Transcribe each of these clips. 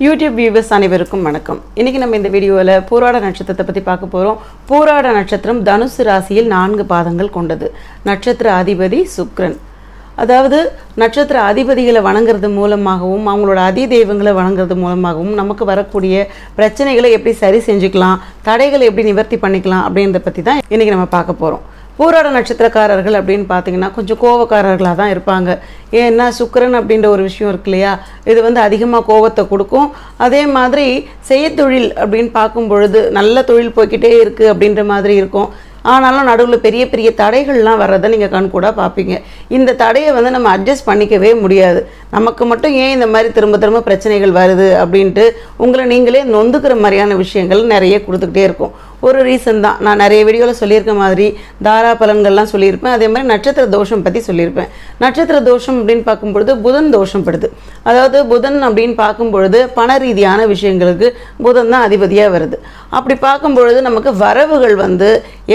YouTube viewers அனைவருக்கும் வணக்கம். இன்றைக்கி நம்ம இந்த வீடியோவில் பூராட நட்சத்திரத்தை பற்றி பார்க்க போகிறோம். பூராட நட்சத்திரம் தனுசு ராசியில் 4 பாதங்கள் கொண்டது. நட்சத்திர அதிபதி சுக்கிரன். அதாவது நட்சத்திர அதிபதிகளை வணங்குறது மூலமாகவும் அவங்களோட அதி தெய்வங்களை வணங்குறது மூலமாகவும் நமக்கு வரக்கூடிய பிரச்சனைகளை எப்படி சரி செஞ்சுக்கலாம், தடைகளை எப்படி நிவர்த்தி பண்ணிக்கலாம் அப்படின்றத பற்றி தான் இன்றைக்கி நம்ம பார்க்க போகிறோம். பூராட நட்சத்திரக்காரர்கள் அப்படின்னு பார்த்தீங்கன்னா கொஞ்சம் கோவக்காரர்களாக தான் இருப்பாங்க. ஏன்னா சுக்கிரன் அப்படின்ற ஒரு விஷயம் இருக்கு இல்லையா, இது அதிகமாக கோவத்தை கொடுக்கும். அதே மாதிரி செய்யத்தொழில் அப்படின்னு பார்க்கும் பொழுது நல்ல தொழில் போய்கிட்டே இருக்குது அப்படின்ற மாதிரி இருக்கும். ஆனாலும் நடுவில் பெரிய பெரிய தடைகள்லாம் வர்றதை நீங்கள் கண்கூட பார்ப்பீங்க. இந்த தடையை நம்ம அட்ஜஸ்ட் பண்ணிக்கவே முடியாது. நமக்கு மட்டும் ஏன் இந்த மாதிரி திரும்ப திரும்ப பிரச்சனைகள் வருது அப்படின்ட்டு உங்களை நீங்களே நொந்துக்கிற மாதிரியான விஷயங்கள் நிறைய கொடுத்துக்கிட்டே இருக்கும். ஒரு ரீசன் தான் நான் நிறைய வீடியோவில் சொல்லியிருக்க மாதிரி தாரா பலன்கள்லாம் சொல்லியிருப்பேன். அதே மாதிரி நட்சத்திர தோஷம் பற்றி சொல்லியிருப்பேன். நட்சத்திர தோஷம் அப்படின்னு பார்க்கும்பொழுது புதன் தோஷம் படுது. அதாவது புதன் அப்படின்னு பார்க்கும்பொழுது பண ரீதியான விஷயங்களுக்கு புதன் தான் அதிபதியாக வருது. அப்படி பார்க்கும்பொழுது நமக்கு வரவுகள்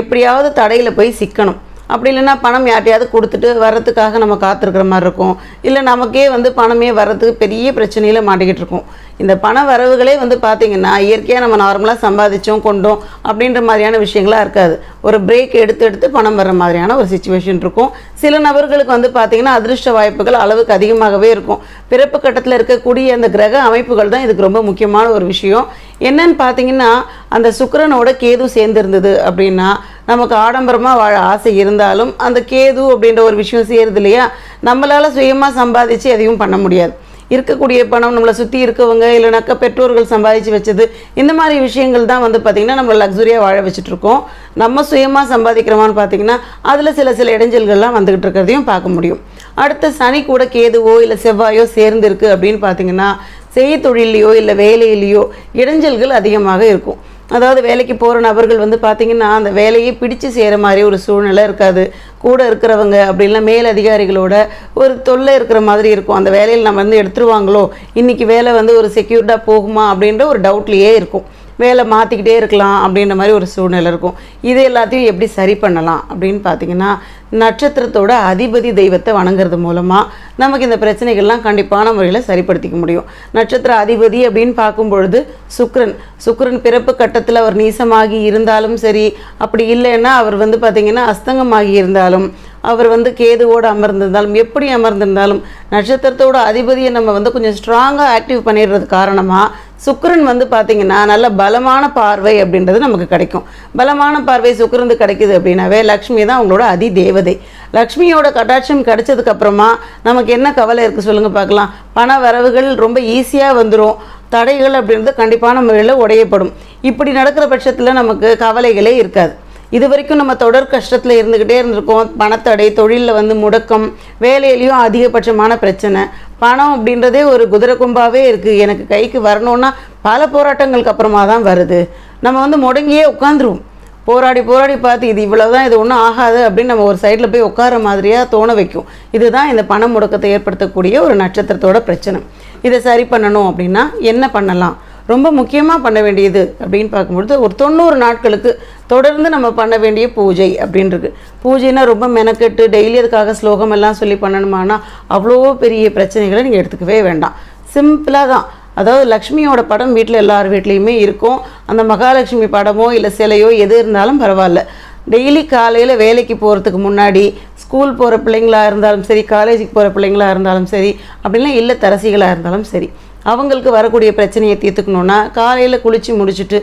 எப்படியாவது தடையில் போய் சிக்கணும். அப்படி இல்லைன்னா பணம் யார்ட்டையாவது கொடுத்துட்டு வர்றதுக்காக நம்ம காத்திருக்கிற மாதிரி இருக்கும். இல்லை நமக்கே பணமே வர்றதுக்கு பெரிய பிரச்சனையில் மாட்டிக்கிட்டு இருக்கோம். இந்த பண வரவுகளே பார்த்திங்கன்னா இயற்கையாக நம்ம நார்மலாக சம்பாதிச்சோம் கொண்டோம் அப்படின்ற மாதிரியான விஷயங்களாக இருக்காது. ஒரு பிரேக் எடுத்து பணம் வர்ற மாதிரியான ஒரு சிச்சுவேஷன் இருக்கும். சில நபர்களுக்கு பார்த்திங்கன்னா அதிர்ஷ்ட வாய்ப்புகள் அளவுக்கு அதிகமாகவே இருக்கும். பிறப்பு கட்டத்தில் இருக்கக்கூடிய அந்த கிரக அமைப்புகள் தான் இதுக்கு ரொம்ப முக்கியமான ஒரு விஷயம். என்னன்னு பார்த்தீங்கன்னா அந்த சுக்கிரனோட கேது சேர்ந்துருந்தது அப்படின்னா நமக்கு ஆடம்பரமாக வாழ ஆசை இருந்தாலும் அந்த கேது அப்படின்ற ஒரு விஷயம் சேருது இல்லையா, நம்மளால் சுயமாக சம்பாதிச்சு எதையும் பண்ண முடியாது. இருக்கக்கூடிய பணம் நம்மளை சுற்றி இருக்கவங்க இல்லைனாக்கா பெற்றோர்கள் சம்பாதிச்சு வச்சது, இந்த மாதிரி விஷயங்கள் தான் பார்த்திங்கன்னா நம்மளை லக்ஸுரியாக வாழ வச்சுட்ருக்கோம். நம்ம சுயமாக சம்பாதிக்கிறோமான்னு பார்த்திங்கன்னா அதில் சில இடைஞ்சல்கள்லாம் வந்துக்கிட்டு இருக்கிறதையும் பார்க்க முடியும். அடுத்த சனி கூட கேதுவோ இல்லை செவ்வாயோ சேர்ந்துருக்கு அப்படின்னு பார்த்திங்கன்னா செய்தொழிலையோ இல்லை வேலையிலையோ இடைஞ்சல்கள் அதிகமாக இருக்கும். அதாவது வேலைக்கு போகிற நபர்கள் பார்த்திங்கன்னா அந்த வேலையை பிடிச்சு செய்கிற மாதிரி ஒரு சூழ்நிலை இருக்காது. கூட இருக்கிறவங்க அப்படின்லாம் மேல் அதிகாரிகளோட ஒரு தொல்லை இருக்கிற மாதிரி இருக்கும். அந்த வேலையில் நம்ம எடுத்துருவாங்களோ, இன்றைக்கி வேலை ஒரு செக்யூர்டாக போகுமா அப்படின்ற ஒரு டவுட்லேயே இருக்கும். வேலை மாற்றிக்கிட்டே இருக்கலாம் அப்படின்ற மாதிரி ஒரு சூழ்நிலை இருக்கும். இது எல்லாத்தையும் எப்படி சரி பண்ணலாம் அப்படின்னு பார்த்திங்கன்னா நட்சத்திரத்தோட அதிபதி தெய்வத்தை வணங்குறது மூலமாக நமக்கு இந்த பிரச்சனைகள்லாம் கண்டிப்பான முறையில் சரிப்படுத்திக்க முடியும். நட்சத்திர அதிபதி அப்படின்னு பார்க்கும்பொழுது சுக்கிரன் பிறப்பு கட்டத்தில் அவர் நீசமாகி இருந்தாலும் சரி, அப்படி இல்லைன்னா அவர் பார்த்திங்கன்னா அஸ்தங்கமாகி இருந்தாலும், அவர் கேதுவோடு அமர்ந்திருந்தாலும், எப்படி அமர்ந்திருந்தாலும் நட்சத்திரத்தோட அதிபதியை நம்ம கொஞ்சம் ஸ்ட்ராங்காக ஆக்டிவ் பண்ணிடுறது காரணமாக சுக்கிரன் பார்த்திங்கன்னா நல்ல பலமான பார்வை அப்படின்றது நமக்கு கிடைக்கும். பலமான பார்வை சுக்கிரனுக்கு கிடைக்குது அப்படின்னாவே லக்ஷ்மி தான் அவங்களோட அதி தேவதை. லக்ஷ்மியோட கட்டாட்சம் கிடைச்சதுக்கப்புறமா நமக்கு என்ன கவலை இருக்குது சொல்லுங்கள் பார்க்கலாம். பண வரவுகள் ரொம்ப ஈஸியாக வந்துடும். தடைகள் அப்படின்றது கண்டிப்பான முறையில் உடையப்படும். இப்படி நடக்கிற பட்சத்தில் நமக்கு கவலைகளே இருக்காது. இது வரைக்கும் நம்ம தொடர் கஷ்டத்தில் இருந்துக்கிட்டே இருந்திருக்கோம். பணத்தடை, தொழிலில் முடக்கம், வேலையிலையும் அதிகபட்சமான பிரச்சனை. பணம் அப்படின்றதே ஒரு குதிரை கொம்பாகவே இருக்குது. எனக்கு கைக்கு வரணுன்னா பல போராட்டங்களுக்கு அப்புறமா தான் வருது. நம்ம முடங்கியே உட்காந்துருவோம். போராடி பார்த்து இது இவ்வளோதான், இது ஒன்றும் ஆகாது அப்படின்னு நம்ம ஒரு சைடில் போய் உட்கார மாதிரியாக தோண வைக்கும். இதுதான் இந்த பண முடக்கத்தை ஏற்படுத்தக்கூடிய ஒரு நட்சத்திரத்தோட பிரச்சனை. இதை சரி பண்ணணும் அப்படின்னா என்ன பண்ணலாம்? ரொம்ப முக்கியமாக பண்ண வேண்டியது அப்படின்னு பார்க்கும்பொழுது ஒரு 90 நாட்களுக்கு தொடர்ந்து நம்ம பண்ண வேண்டிய பூஜை அப்படின்றது. பூஜைனா ரொம்ப மெனக்கெட்டு டெய்லி அதுக்காக ஸ்லோகம் எல்லாம் சொல்லி பண்ணணுமானா அவ்வளோ பெரிய பிரச்சனைகளை நீங்கள் எடுத்துக்கவே வேண்டாம். சிம்பிளாக தான். அதாவது லக்ஷ்மியோட படம் வீட்டில் எல்லார் வீட்லேயுமே இருக்கும். அந்த மகாலட்சுமி படமோ இல்லை சிலையோ எது இருந்தாலும் பரவாயில்ல. டெய்லி காலையில் வேலைக்கு போகிறதுக்கு முன்னாடி ஸ்கூல் போகிற பிள்ளைங்களாக இருந்தாலும் சரி, காலேஜுக்கு போகிற பிள்ளைங்களாக இருந்தாலும் சரி, அப்படின்லாம் இல்லை தரசிகளாக இருந்தாலும் சரி, அவங்களுக்கு வரக்கூடிய பிரச்சனையை தீர்த்துக்கணுன்னா காலையில் குளித்து முடிச்சுட்டு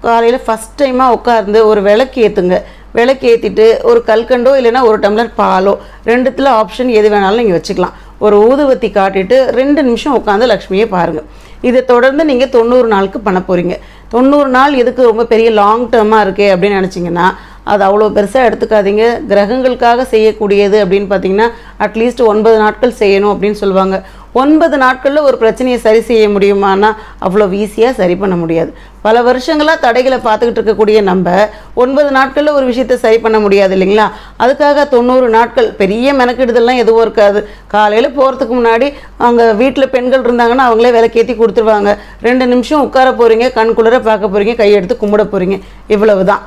காலையில் ஃபஸ்ட் டைமாக உட்கார்ந்து ஒரு விளக்கு ஏற்றுங்க. விளக்கு ஏற்றிட்டு ஒரு கல்கண்டோ இல்லைன்னா ஒரு டம்ளர் பாலோ, ரெண்டுத்தில் ஆப்ஷன் எது வேணாலும் நீங்கள் வச்சுக்கலாம். ஒரு ஊதுவத்தி காட்டிட்டு 2 நிமிஷம் உட்காந்து லக்ஷ்மியை பாருங்கள். இதை தொடர்ந்து நீங்கள் 90 நாளுக்கு பண்ண போகிறீங்க. 90 நாள் எதுக்கு ரொம்ப பெரிய லாங் டேர்மாக இருக்கே அப்படின்னு நினச்சிங்கன்னா அது அவ்வளோ பெருசாக எடுத்துக்காதீங்க. கிரகங்களுக்காக செய்யக்கூடியது அப்படின்னு பார்த்தீங்கன்னா அட்லீஸ்ட் 9 நாட்கள் செய்யணும் அப்படின்னு சொல்லுவாங்க. 9 நாட்களில் ஒரு பிரச்சனையை சரி செய்ய முடியுமானா அவ்வளோ ஈஸியாக சரி பண்ண முடியாது. பல வருஷங்களாக தடைகளை பார்த்துக்கிட்டு இருக்கக்கூடிய நம்ம 9 நாட்களில் ஒரு விஷயத்தை சரி பண்ண முடியாது இல்லைங்களா. அதுக்காக 90 நாட்கள் பெரிய மெனக்கெடுதல்லாம் எதுவும் இருக்காது. காலையில் போகிறதுக்கு முன்னாடி அங்கே வீட்டில் பெண்கள் இருந்தாங்கன்னா அவங்களே விளக்கேற்றி கொடுத்துருவாங்க. 2 நிமிஷம் உட்கார போகிறீங்க, கண் குளிர பார்க்க போகிறீங்க, கையெடுத்து கும்பிட போகிறீங்க. இவ்வளவு தான்.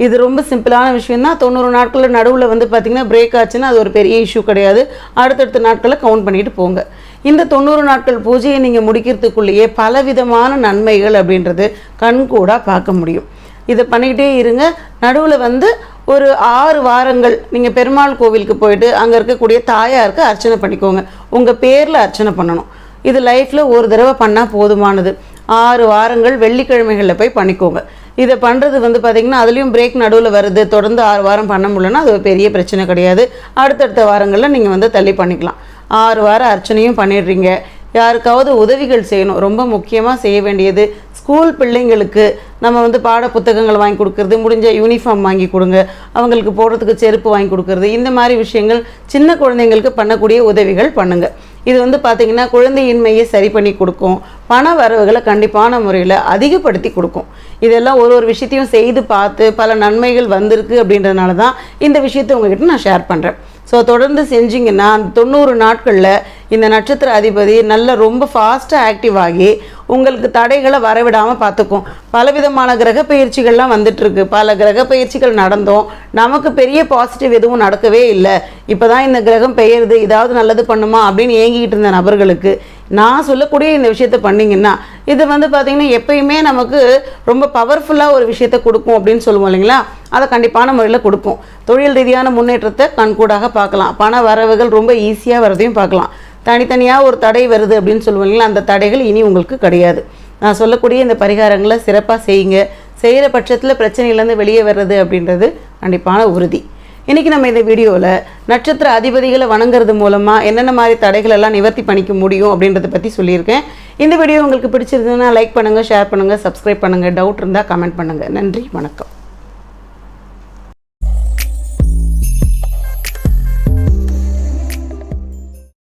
இது ரொம்ப சிம்பிளான விஷயம் தான். 90 நாட்களில் நடுவில் பார்த்திங்கன்னா பிரேக் ஆச்சுன்னா அது ஒரு பெரிய இஷ்யூ கிடையாது. அடுத்தடுத்த நாட்களில் கவுண்ட் பண்ணிட்டு போங்க. இந்த 90 நாட்கள் பூஜையை நீங்கள் முடிக்கிறதுக்குள்ளேயே பலவிதமான நன்மைகள் அப்படின்றது கண்கூடாக பார்க்க முடியும். இதை பண்ணிக்கிட்டே இருங்க. நடுவில் ஒரு 6 வாரங்கள் நீங்கள் பெருமாள் கோவிலுக்கு போயிட்டு அங்கே இருக்கக்கூடிய தாயாருக்கு அர்ச்சனை பண்ணிக்கோங்க. உங்கள் பேரில் அர்ச்சனை பண்ணணும். இது லைஃப்பில் ஒரு தடவை பண்ணால் போதுமானது. 6 வாரங்கள் வெள்ளிக்கிழமைகளில் போய் பண்ணிக்கோங்க. இதை பண்ணுறது பார்த்திங்கன்னா அதுலேயும் பிரேக் நடுவில் வருது, தொடர்ந்து 6 வாரம் பண்ண முடியலன்னா அது ஒரு பெரிய பிரச்சனை கிடையாது. அடுத்தடுத்த வாரங்களில் நீங்கள் தள்ளி பண்ணிக்கலாம். 6 வாரம் அர்ச்சனையும் பண்ணிடுறீங்க. யாருக்காவது உதவிகள் செய்யணும். ரொம்ப முக்கியமாக செய்ய வேண்டியது ஸ்கூல் பிள்ளைங்களுக்கு நம்ம பாட புத்தகங்கள் வாங்கி கொடுக்குறது, முடிஞ்ச யூனிஃபார்ம் வாங்கி கொடுங்க, அவங்களுக்கு போடுறதுக்கு செருப்பு வாங்கி கொடுக்குறது, இந்த மாதிரி விஷயங்கள் சின்ன குழந்தைங்களுக்கு பண்ணக்கூடிய உதவிகள் பண்ணுங்கள். இது பார்த்திங்கன்னா குழந்தையின்மையை சரி பண்ணி கொடுக்கும். பண வரவுகளை கண்டிப்பான முறையில் அதிகப்படுத்தி கொடுக்கும். இதெல்லாம் ஒரு விஷயத்தையும் செய்து பார்த்து பல நன்மைகள் வந்திருக்கு அப்படின்றதுனால தான் இந்த விஷயத்தை உங்ககிட்ட நான் ஷேர் பண்ணுறேன். ஸோ தொடர்ந்து செஞ்சிங்கன்னா 90 நாட்களில் இந்த நட்சத்திர அதிபதி ரொம்ப ஃபாஸ்ட்டாக ஆக்டிவ் ஆகி உங்களுக்கு தடைகளை வரவிடாமல் பார்த்துக்கும். பலவிதமான கிரக பயிற்சிகள்லாம் வந்துட்டுருக்கு. பல கிரக பயிற்சிகள் நடந்தோம், நமக்கு பெரிய பாசிட்டிவ் எதுவும் நடக்கவே இல்லை. இப்போ தான் இந்த கிரகம் பெயருது, ஏதாவது நல்லது பண்ணுமா அப்படின்னு ஏங்கிக்கிட்டு இருந்த நபர்களுக்கு நான் சொல்லக்கூடிய இந்த விஷயத்தை பண்ணிங்கன்னா இது பார்த்திங்கன்னா எப்பயுமே நமக்கு ரொம்ப பவர்ஃபுல்லாக ஒரு விஷயத்தை கொடுக்கும் அப்படின்னு சொல்லுவோம் இல்லைங்களா? அதை கண்டிப்பான முறையில் கொடுக்கும். தொழில் ரீதியான முன்னேற்றத்தை கண்கூடாக பார்க்கலாம். பண வரவுகள் ரொம்ப ஈஸியாக வரதையும் பார்க்கலாம். தனித்தனியாக ஒரு தடை வருது அப்படின்னு சொல்லுவாங்களா, அந்த தடைகள் இனி உங்களுக்கு கிடையாது. நான் சொல்லக்கூடிய இந்த பரிகாரங்களை சிறப்பாக செய்யுங்க. செய்கிற பட்சத்தில் பிரச்சனையிலேருந்து வெளியே வர்றது அப்படின்றது கண்டிப்பான உறுதி. இன்றைக்கி நம்ம இந்த வீடியோவில் நட்சத்திர அதிபதிகளை வணங்குறது மூலமாக என்னென்ன மாதிரி தடைகள் எல்லாம் நிவர்த்தி பண்ணிக்க முடியும் அப்படின்றத பற்றி சொல்லியிருக்கேன். இந்த வீடியோ உங்களுக்கு பிடிச்சிருந்ததுன்னா லைக் பண்ணுங்கள், ஷேர் பண்ணுங்கள், சப்ஸ்கிரைப் பண்ணுங்கள். டவுட் இருந்தால் கமெண்ட் பண்ணுங்கள். நன்றி, வணக்கம்.